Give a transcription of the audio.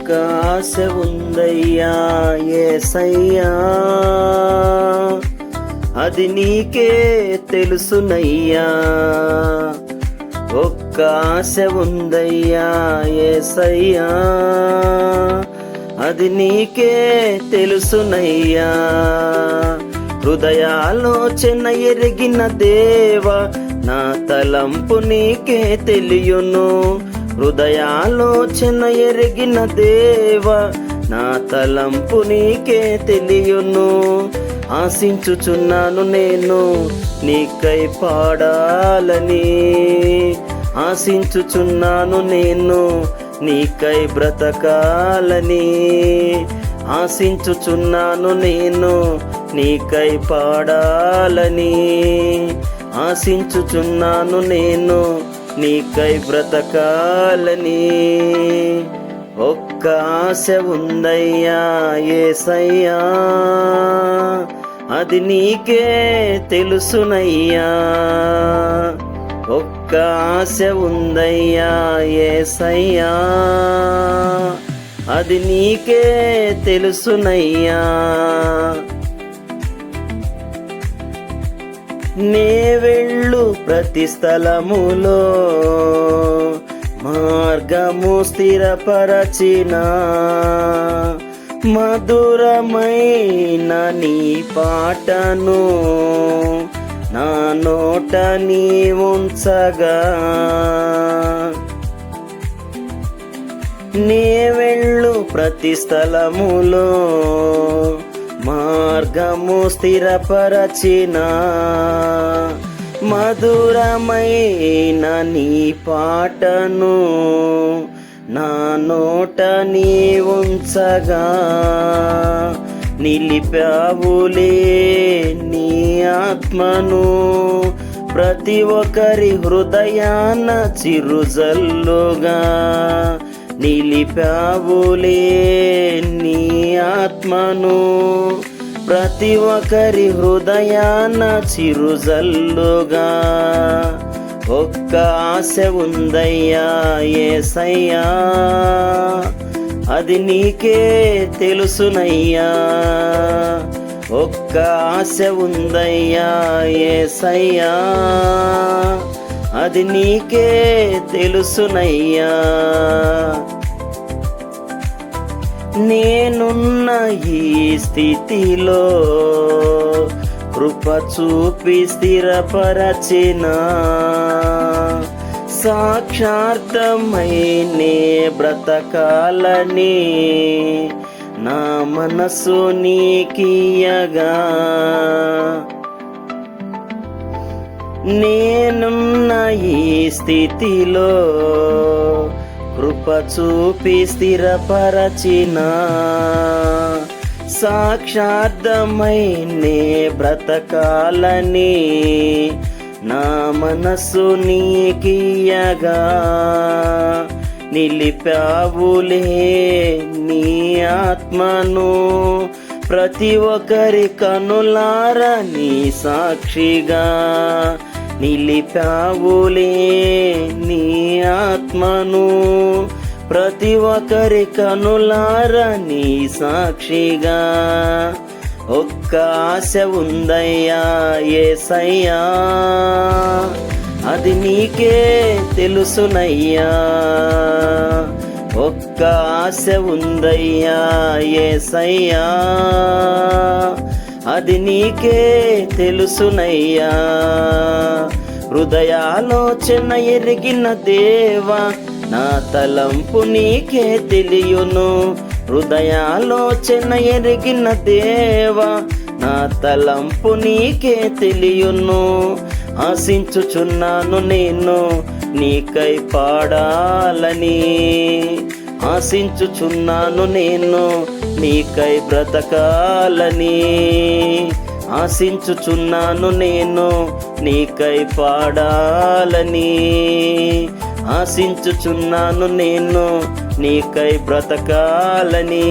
ఒక్క ఆశ ఉందయ్యా యేసయ్యా, అది నీకే తెలుసునయ్యా. ఒక్క ఆశ ఉందయ్యా యేసయ్యా, అది నీకే తెలుసునయ్యా. హృదయాలోచన ఎరిగిన దేవా, నా తలంపు నీకే తెలియును. హృదయాలోచన ఎరిగిన దేవా, నా తలంపు నీకే తెలియును. ఆశించుచున్నాను నేను నీకై పాడాలని, ఆశించుచున్నాను నేను నీకై బ్రతకాలని, ఆశించుచున్నాను నేను నీకై పాడాలని, ఆశించుచున్నాను నేను నీకై బ్రతకాలని. ఒక్క ఆశ ఉందయ్యా యేసయ్యా, అది నీకే తెలుసునయ్యా. ఒక్క ఆశ ఉందయ్యా యేసయ్యా, అది నీకే తెలుసునయ్యా. నే వెళ్ళు ప్రతి స్థలములో మార్గము స్థిరపరచిన, మధురమైన నీ పాటను నా నోట నీ ఉంచగా. నే వెళ్ళు ప్రతి స్థలములో మార్గము స్థిరపరచిన, మధురమైన నీ పాటను నా నోట నీ ఉంచగా. నిలిపావులే నీ ఆత్మను ప్రతి ఒక్కరి హృదయాన చిరుజల్లుగా. నిలిపావులే నీ ఆత్మను ప్రతి ఒక్కరి హృదయాన చిరుజల్లుగా. ఒక్క ఆశ ఉందయ్యా యేసయ్యా, అది నీకే తెలుసునయ్యా. ఒక్క ఆశ ఉందయ్యా యేసయ్యా, అది నీకే తెలుసునయ్యా. నేనున్న ఈ స్థితిలో కృప చూపి స్థిరపరచిన, సాక్షార్థమై నే బ్రతకాలని నా మనసు నీకియగా. నేనున్న ఈ స్థితిలో కృప చూపి స్థిరపరచిన, సాక్షార్థమై నే బ్రతకాలని నా మనసు నీకియగా. నిలిపావులే నీ ఆత్మను ప్రతి ఒక్కరి కనులార నీ సాక్షిగా. నిలిపావులే నీ ఆత్మను ప్రతి ఒక్కరి కనులార నీ సాక్షిగా. ఒక్క ఆశ ఉందయ్యా యేసయ్యా, అది నీకే తెలుసునయ్యా. ఒక్క ఆశ ఉందయ్యా యేసయ్యా, అది నీకే తెలుసునయ్యా. హృదయాలోచన ఎరిగిన దేవా, నా తలంపు నీకే తెలియును. హృదయాలోచన ఎరిగిన దేవా, నా తలంపు నీకే తెలియును. ఆశించుచున్నాను నేను నీకై పాడాలని, ఆశించుచున్నాను నేను నీకై బ్రతకాలని, ఆశించుచున్నాను నేను నీకై పాడాలని, ఆశించుచున్నాను నేను నీకై బ్రతకాలని.